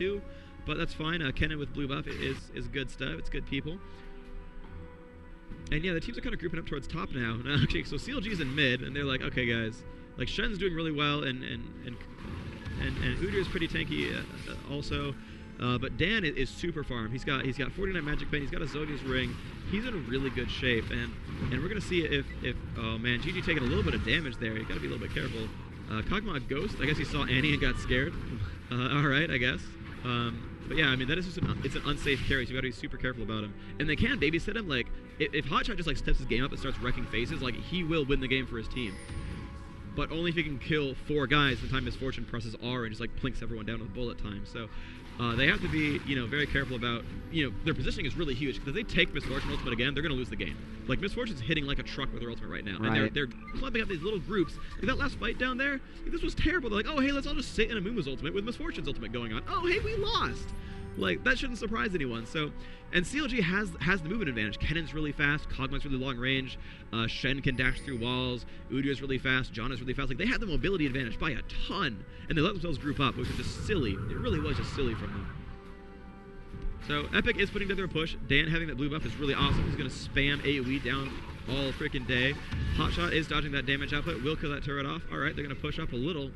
too, but that's fine. Kennen with blue buff is good stuff. It's good people. And yeah, the teams are kind of grouping up towards top now. Okay, so CLG's in mid, and they're like, okay, guys, like Shen's doing really well, and Udyr's pretty tanky also. But Dan is super farm. He's got 49 magic bane. He's got a Zodia's ring. He's in really good shape, and we're gonna see if oh man, GG taking a little bit of damage there. You gotta be a little bit careful. Kog'Maw Ghost. I guess he saw Annie and got scared. All right, I guess. But yeah, I mean that is just it's an unsafe carry, so you gotta be super careful about him. And they can babysit him. Like if Hotshot just like steps his game up and starts wrecking faces, like he will win the game for his team. But only if he can kill 4 guys the time Misfortune presses R and just like plinks everyone down with bullet time. So they have to be, very careful about, their positioning is really huge, because if they take Misfortune ultimate again, they're going to lose the game. Like, Misfortune's hitting like a truck with her ultimate right now. Right. And they're clumping up these little groups. Like, that last fight down there, this was terrible. They're like, oh, hey, let's all just sit in a Amuumu's ultimate with Misfortune's ultimate going on. Oh, hey, we lost. Like, that shouldn't surprise anyone. So, and CLG has the movement advantage. Kennen's really fast. Kog'Maw's really long range. Shen can dash through walls. Udyr's really fast. Janna's really fast. Like, they have the mobility advantage by a ton. And they let themselves group up, which was just silly. It really was just silly from them. So, Epik is putting together a push. Dan having that blue buff is really awesome. He's going to spam AoE down all freaking day. Hotshot is dodging that damage output. Will kill that turret off. All right, they're going to push up a little.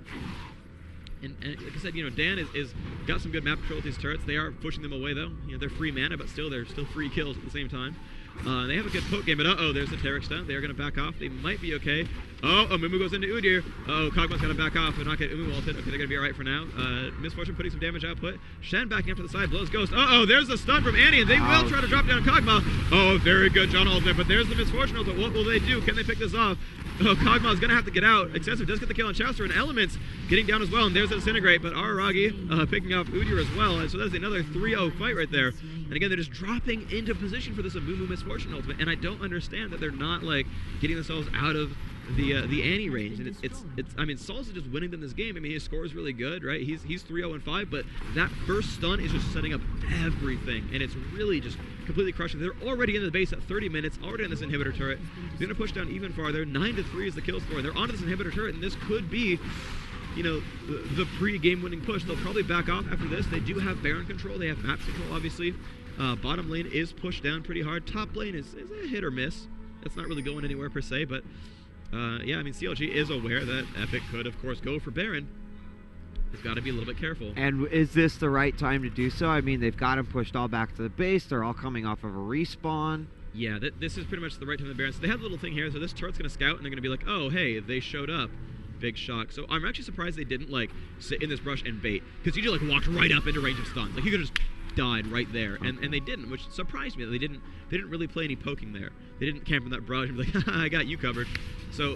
And like I said, Dan is got some good map control with these turrets. They are pushing them away, though. They're free mana, but they're still free kills at the same time. They have a good poke game, but there's the Taric stun. They are going to back off. They might be okay. Oh, Amumu goes into Udyr. Kog'Maw's got to back off and not get Amumu ulted. Okay, they're going to be all right for now. Misfortune putting some damage output. Shen backing up to the side, blows Ghost. There's the stun from Annie, and they will try to drop down Kog'Maw. Oh, very good John ultimate, but there's the Misfortune ultimate. What will they do? Can they pick this off? Oh, Kog'Maw's going to have to get out. Excessive does get the kill on Chouster, and Elements getting down as well, and there's the Disintegrate, but Araragi picking off Udyr as well, and so that's another 3-0 fight right there. And again, they're just dropping into position for this Amumu Misfortune ultimate, and I don't understand that they're not, like, getting themselves out of the Annie range. And it's I mean, Saul's just winning them this game. I mean, his score is really good, right? He's 3-0-5, but that first stun is just setting up everything, and it's really just completely crushing. They're already in the base at 30 minutes, already on this inhibitor turret. They're going to push down even farther. 9-3 is the kill score. They're onto this inhibitor turret, and this could be, the pre-game winning push. They'll probably back off after this. They do have Baron control. They have map control, obviously. Bottom lane is pushed down pretty hard. Top lane is a hit or miss. It's not really going anywhere per se, but yeah, I mean, CLG is aware that Epik could, of course, go for Baron. He's got to be a little bit careful. And is this the right time to do so? I mean, they've got him pushed all back to the base. They're all coming off of a respawn. Yeah, this is pretty much the right time to Baron. So they have a little thing here. So this turret's going to scout, and they're going to be like, oh, hey, they showed up. Big shock. So I'm actually surprised they didn't, like, sit in this brush and bait. Because he just, like, walked right up into range of stuns. Like, he could have just died right there. And they didn't, which surprised me. They didn't really play any poking there. They didn't camp in that brush and be like, haha, I got you covered. So,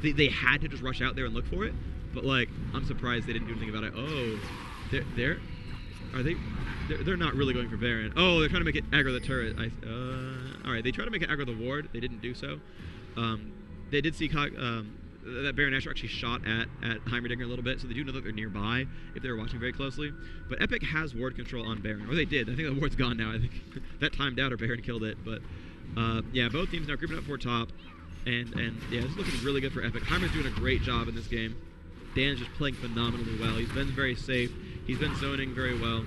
they had to just rush out there and look for it. But, like, I'm surprised they didn't do anything about it. Oh, they're not really going for Baron. Oh, they're trying to make it aggro the turret. All right, they tried to make it aggro the ward. They didn't do so. They did see that Baron Asher actually shot at Heimerdinger a little bit, so they do know that they're nearby if they were watching very closely. But Epik has ward control on Baron, or they did. I think the ward's gone now. I think that timed out or Baron killed it. But yeah, both teams now grouping up for top, and yeah, this is looking really good for Epik. Heimer's doing a great job in this game. Dan's just playing phenomenally well. He's been very safe. He's been zoning very well.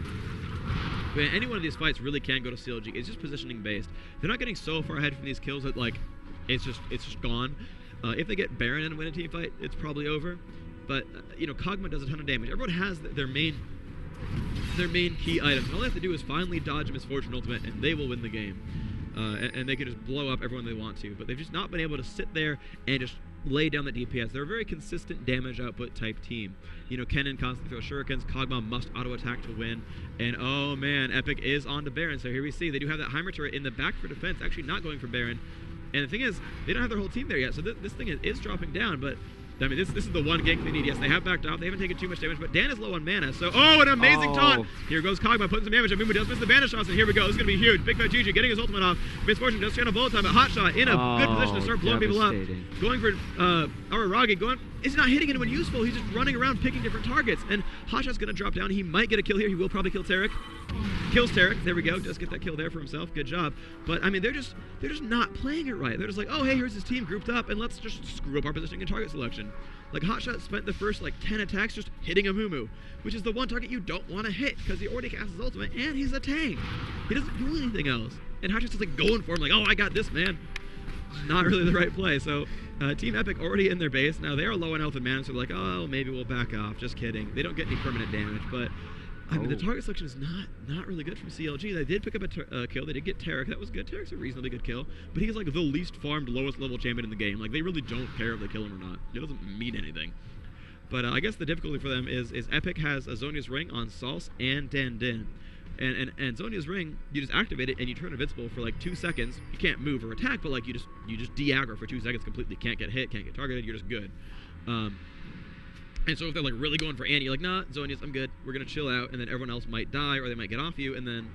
But any one of these fights really can go to CLG. It's just positioning based. They're not getting so far ahead from these kills that, like, it's just gone. If they get Baron and win a team fight, it's probably over. But Kog'Maw does a ton of damage. Everyone has their main key items. And all they have to do is finally dodge Misfortune ultimate, and they will win the game. And they can just blow up everyone they want to. But they've just not been able to sit there and just lay down the DPS. They're a very consistent damage output type team. Kennen constantly throws shurikens. Kog'Maw must auto attack to win. And oh man, Epik is on to Baron. So here we see they do have that Heimer turret in the back for defense, actually not going for Baron. And the thing is, they don't have their whole team there yet, so this thing is dropping down, but I mean, this is the one gank they need. Yes, they have backed off. They haven't taken too much damage, but Dan is low on mana, so an amazing taunt! Here goes Kog'Maw putting some damage. Amumu does miss the banish shots, and here we go. This is going to be huge. Big Fat GG getting his ultimate off. Misfortune does channel bullet time, but Hotshot in a good position to start blowing people up. Going for Araragi, is not hitting anyone useful. He's just running around picking different targets, and Hotshot's going to drop down. He might get a kill here. He will probably kill Taric. Kills Tarek. There we go. Does get that kill there for himself. Good job. But I mean, they're just not playing it right. They're just like, oh hey, here's this team grouped up, and let's just screw up our positioning and target selection. Like Hotshot spent the first like 10 attacks just hitting a Mumu, which is the one target you don't want to hit because he already casts his ultimate and he's a tank. He doesn't do anything else. And Hotshot's just like going for him, like, oh, I got this, man. Not really the right play. So Team Epik already in their base. Now they are low on health and mana, so they're like, oh, maybe we'll back off. Just kidding. They don't get any permanent damage, but I mean, the target selection is not really good from CLG. They did pick up a kill. They did get Tarek. That was good. Tarek's a reasonably good kill, but he's like the least farmed, lowest level champion in the game. Like, they really don't care if they kill him or not. It doesn't mean anything. But I guess the difficulty for them is Epik has a Zhonya's Ring on Sauce and Dan Din. And Zhonya's Ring, you just activate it and you turn invincible for like 2 seconds. You can't move or attack, but like you just de-aggro for 2 seconds completely. Can't get hit, can't get targeted. You're just good. And so if they're like really going for Annie, you're like, nah, Zhonya's, I'm good. We're gonna chill out, and then everyone else might die or they might get off you, and then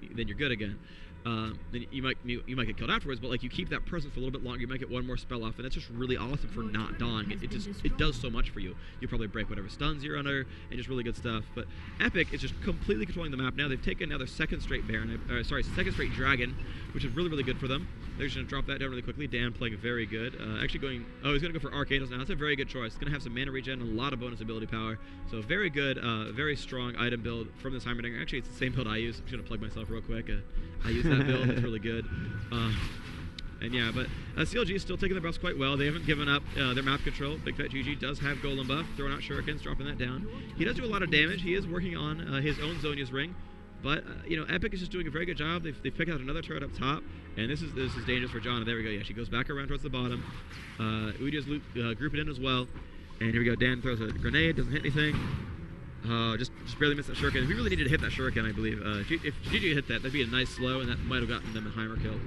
you're good again. Then you might get killed afterwards, but like you keep that presence for a little bit longer. You might get one more spell off, and that's just really awesome for not dying. It does so much for you. You probably break whatever stuns you're under, and just really good stuff. But Epik is just completely controlling the map now. They've taken now their second straight second straight dragon, which is really good for them. They're just gonna drop that down really quickly. Dan playing very good. Actually going, he's gonna go for Archangels now. That's a very good choice. It's gonna have some mana regen and a lot of bonus ability power. So very good, very strong item build from this Heimerdinger. Actually, it's the same build I use. I'm just gonna plug myself real quick. I use that build. It's really good. And yeah, but CLG is still taking the buffs quite well. They haven't given up their map control. Big Fat GG does have Golem buff, throwing out shurikens, dropping that down. He does do a lot of damage. He is working on his own Zhonya's Ring. But, Epik is just doing a very good job. They've picked out another turret up top, and this is dangerous for Janna. There we go. Yeah, she goes back around towards the bottom. Udia's grouping in as well. And here we go. Dan throws a grenade, doesn't hit anything. Just barely missed that shuriken. We really needed to hit that shuriken, I believe. If GG hit that, that'd be a nice slow, and that might have gotten them a Heimer kill.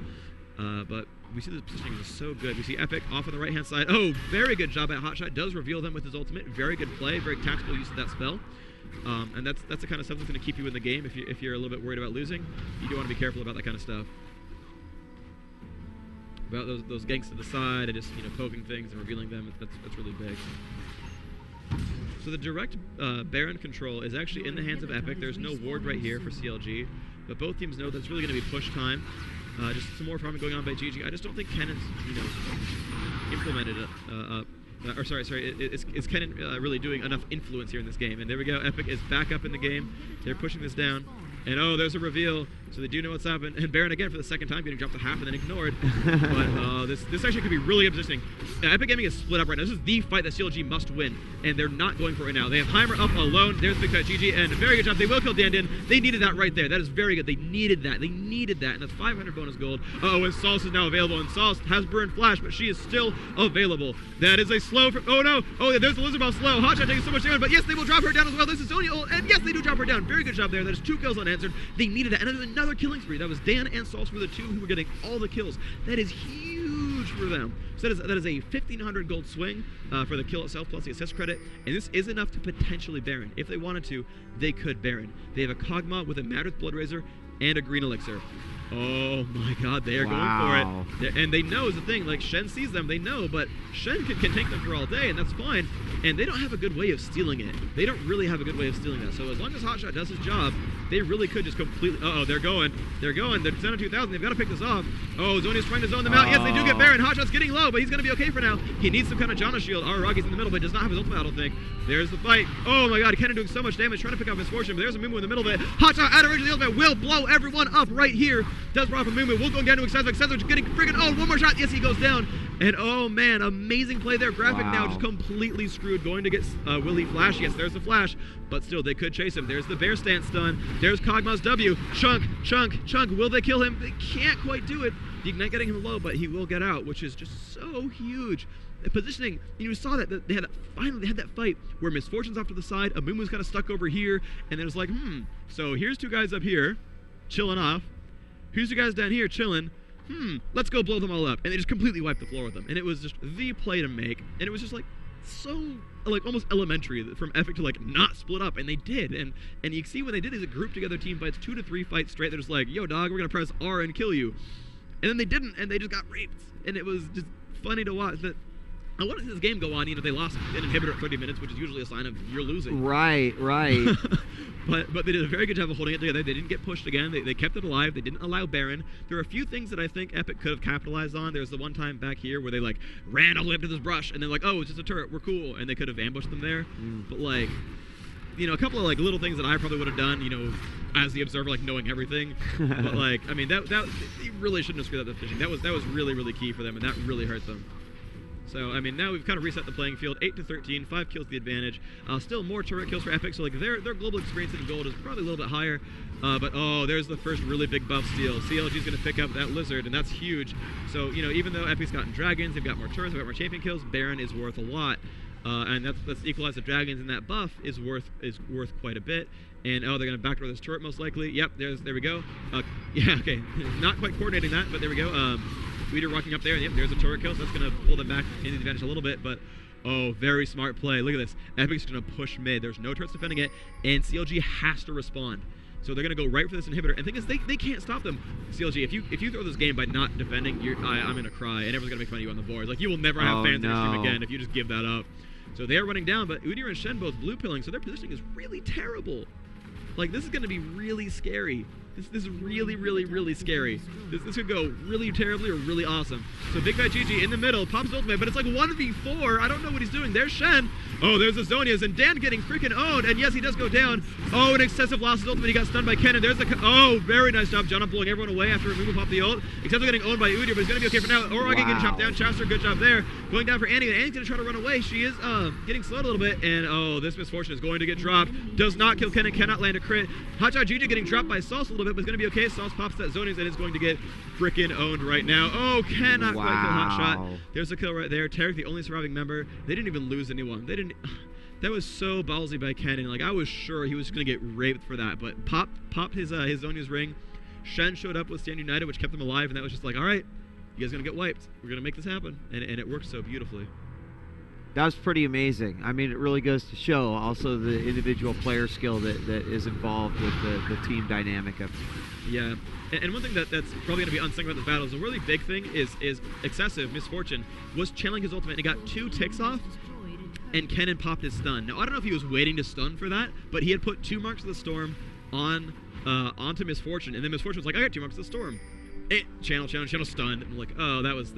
But we see the positioning is so good. We see Epik off on the right-hand side. Oh, very good job at Hotshot. Does reveal them with his ultimate. Very good play. Very tactical use of that spell. And that's the kind of stuff that's going to keep you in the game if you're a little bit worried about losing. You do want to be careful about that kind of stuff. About those ganks to the side and just poking things and revealing them. That's really big. So the direct Baron control is actually in the hands of Epik. There's no ward right here for CLG, but both teams know that it's really going to be push time. Just some more farming going on by GG. I just don't think Kennan's implemented it. Is Kenan really doing enough influence here in this game? And there we go. Epik is back up in the game. They're pushing this down. And oh, there's a reveal. So they do know what's happened. And Baron again for the second time getting dropped to half and then ignored. But this actually could be really good positioning. Epik Gaming is split up right now. This is the fight that CLG must win. And they're not going for it right now. They have Heimer up alone. There's Big Fat GG. And a very good job. They will kill Dan Din. They needed that right there. That is very good. They needed that. They needed that. And that's 500 bonus gold. Uh-oh, and Sauce is now available. And Sauce has Burn Flash, but she is still available. That is a slow from... Oh, no. Oh, yeah, there's the Lizard Ball slow. Hotshot taking so much damage. But yes, they will drop her down as well. This is Zonia ult. And yes, they do drop her down. Very good job there. That is 2 kills unanswered. They needed that. And there's another killing spree. That was Dan and Sauce were the 2 who were getting all the kills. That is huge for them. So that is a 1,500 gold swing for the kill itself plus the assist credit. And this is enough to potentially Baron. If they wanted to, they could Baron. They have a Kog'Maw with a Madrith Blood Razor and a green elixir. Oh my god, they are going for it. And they know is the thing, like Shen sees them, they know, but Shen can take them for all day, and that's fine. And they don't have a good way of stealing it. They don't really have a good way of stealing that. So as long as Hotshot does his job, they really could just completely... Uh-oh, they're going. They're 2000, they've got to pick this off. Oh, Zonia's trying to zone them out. Yes, they do get Baron. Hotshot's getting low, but he's going to be okay for now. He needs some kind of Janna shield. Aragi's in the middle, but does not have his ultimate, I don't think. There's the fight. Oh my god, Kenan doing so much damage, trying to pick up Misfortune, but there's a Mumu in the middle of it. Hotshot out of range of the ultimate will blow everyone up right here. Does drop a Mumu. Will go down to Excessive. Excessive getting friggin'... Oh, one more shot. Yes, he goes down. And oh man, amazing play there. Graphic now just completely screwed. Going to get will he flash? Yes, there's the flash. But still, they could chase him. There's the bear stance stun. There's Kog'Maw's W. Chunk. Will they kill him? They can't quite do it. The Ignite getting him low, but he will get out, which is just so huge. The positioning, you saw that they had that fight where Misfortune's off to the side, Amumu's kind of stuck over here, and then it's like, so here's 2 guys up here, chilling off. Here's 2 guys down here chilling. Let's go blow them all up. And they just completely wiped the floor with them. And it was just the play to make. And it was just like so like almost elementary from Epik to like not split up. And they did. And you see when they did these group together team fights, 2 to 3 fights straight, they're just like, yo dog, we're gonna press R and kill you. And then they didn't, and they just got raped. And it was just funny to watch that. I want to see this game go on, they lost an inhibitor at 30 minutes, which is usually a sign of you're losing. Right. but they did a very good job of holding it together. They didn't get pushed again. They kept it alive. They didn't allow Baron. There are a few things that I think Epik could have capitalized on. There's the one time back here where they like ran all the way up to this brush and then like, oh, it's just a turret, we're cool, and they could have ambushed them there. But like, you know, a couple of like little things that I probably would have done, you know, as the observer, like knowing everything. But like, I mean, that you really shouldn't have screwed up the fishing. That was really, really key for them, and that really hurt them. So, I mean, now we've kind of reset the playing field. 8-13, 5 kills the advantage. Still more turret kills for Epik, so like their global experience in gold is probably a little bit higher. But oh, there's the first really big buff steal. CLG's going to pick up that lizard, and that's huge. So, you know, even though Epic's gotten dragons, they've got more turrets, they've got more champion kills, Baron is worth a lot. And that's equalized the dragons, and that buff is worth quite a bit. And oh, they're going to backdoor this turret most likely. Yep, there we go. Yeah, okay, not quite coordinating that, but there we go. Weeder rocking up there, and yep, there's a turret kill, so that's going to pull them back into the advantage a little bit, but oh, very smart play. Look at this. Epic's going to push mid. There's no turrets defending it, and CLG has to respond. So they're going to go right for this inhibitor. And the thing is, they can't stop them. CLG, if you throw this game by not defending, I'm going to cry, and everyone's going to make fun of you on the board. Like, you will never have fans in your stream again if you just give that up. So they are running down, but Udyr and Shen both blue pilling, so their positioning is really terrible. Like, this is going to be really scary. This is really, really, really scary. This could go really terribly or really awesome. So Big Fat GG in the middle, pops ultimate, but it's like 1v4. I don't know what he's doing. There's Shen. Oh, there's the Zonias, and Dan getting freaking owned. And yes, he does go down. Oh, an excessive loss of ultimate. He got stunned by Kennen. There's the... Oh, very nice job. John blowing everyone away after removal pop the ult. Except for getting owned by Udyr, but he's going to be okay for now. Oragi getting chopped down. Chaucer, good job there. Going down for Annie, and Annie's going to try to run away. She is getting slowed a little bit, and oh, this misfortune is going to get dropped. Does not kill Kennen, cannot land a crit. Hotshot GG getting dropped by Sauce a little bit, but it's going to be okay. Sauce pops that Zonias and is going to get freaking owned right now. Oh, cannot quite kill Hotshot. There's a kill right there. Tarek, the only surviving member. They didn't even lose anyone. They didn't... That was so ballsy by Kennen. Like, I was sure he was going to get raped for that, but popped his Zonia's ring. Shen showed up with Stand United, which kept them alive, and that was just like, all right, you guys are going to get wiped. We're going to make this happen. And it worked so beautifully. That was pretty amazing. I mean, it really goes to show also the individual player skill that is involved with the team dynamic of. Yeah, and one thing that's probably going to be unsung about this battle is a really big thing is excessive misfortune was channeling his ultimate and he got 2 ticks off, and Kennen popped his stun. Now I don't know if he was waiting to stun for that, but he had put 2 marks of the storm on onto misfortune, and then misfortune was like, I got 2 marks of the storm. Channel stunned. I'm like, oh, that was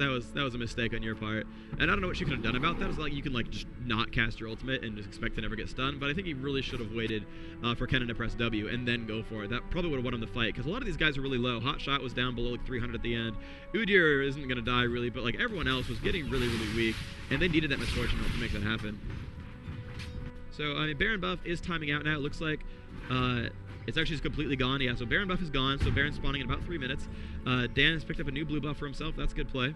a mistake on your part. And I don't know what you could have done about that. It's like you can like just not cast your ultimate and just expect to never get stunned. But I think he really should have waited for Kennen to press W and then go for it. That probably would have won him the fight because a lot of these guys are really low. Hotshot was down below like 300 at the end. Udyr isn't gonna die really, but like everyone else was getting really, really weak, and they needed that misfortune to make that happen. So I mean, Baron buff is timing out now. It looks like. It's actually just completely gone. Yeah, so Baron buff is gone. So Baron's spawning in about 3 minutes. Dan has picked up a new blue buff for himself. That's good play.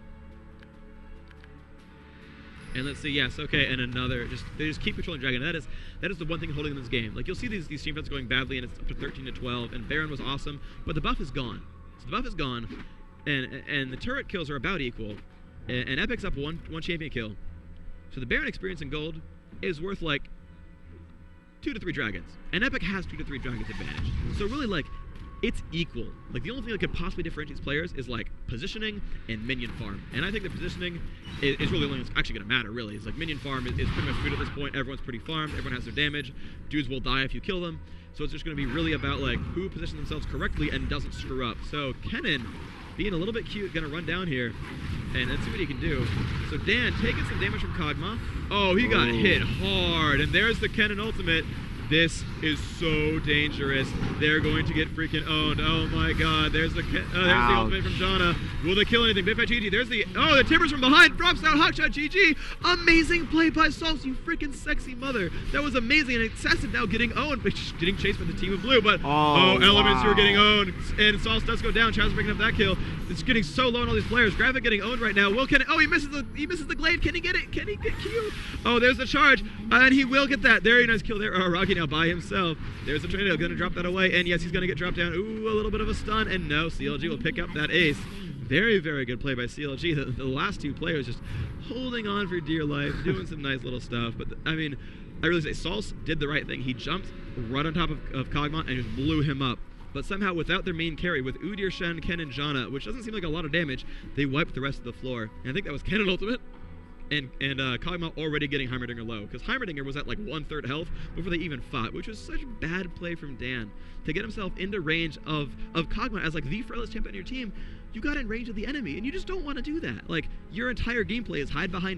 And let's see, yes, okay, and another. They just keep controlling Dragon. That is the one thing holding them in this game. Like you'll see these team fights going badly, and it's up to 13-12. And Baron was awesome, but the buff is gone. So the buff is gone, and the turret kills are about equal. And Epic's up one champion kill. So the Baron experience in gold is worth like 2 to 3 dragons, and Epik has 2 to 3 dragons advantage. So really, like, it's equal. Like the only thing that could possibly differentiate these players is like positioning and minion farm. And I think the positioning is really only what's actually going to matter. Really, it's like minion farm is pretty much good at this point. Everyone's pretty farmed. Everyone has their damage. Dudes will die if you kill them. So it's just going to be really about like who positions themselves correctly and doesn't screw up. So Kennen, being a little bit cute, going to run down here. And let's see what he can do. So Dan taking some damage from Kog'Maw. Oh, he got hit hard. And there's the Kennen ultimate. This is so dangerous. They're going to get freaking owned. Oh my god. There's the ultimate from Janna. Will they kill anything? Big Fat GG. There's the... Oh, the Timbers from behind. Drops out. Hotshot GG. Amazing play by Sauce, you freaking sexy mother. That was amazing. And excessive now getting owned. But getting chased by the team of blue. But, Elements, you're getting owned. And Sauce does go down. Chaz breaking up that kill. It's getting so low on all these players. Graphic getting owned right now. Will Kennen... Oh, he misses the glaive. Can he get it? Can he get Q? Oh, there's the charge. And he will get that. Very nice kill there. Rocky now by himself. There's the tornado, gonna drop that away, and yes, he's gonna get dropped down. Ooh, a little bit of a stun, and no, CLG will pick up that ace. Very, very good play by CLG. The last 2 players just holding on for dear life, doing some nice little stuff. But I mean, I really say Sauce did the right thing. He jumped right on top of Kog'Maw and just blew him up. But somehow, without their main carry, with Udyr, Shen, Kennen, Janna, which doesn't seem like a lot of damage, they wiped the rest of the floor. And I think that was Kennen ultimate. Kog'Maw already getting Heimerdinger low, because Heimerdinger was at like 1/3 health before they even fought, which was such bad play from Dan to get himself into range of Kog'Maw as like the frailest champion on your team. You got in range of the enemy, and you just don't want to do that. Like, your entire gameplay is hide behind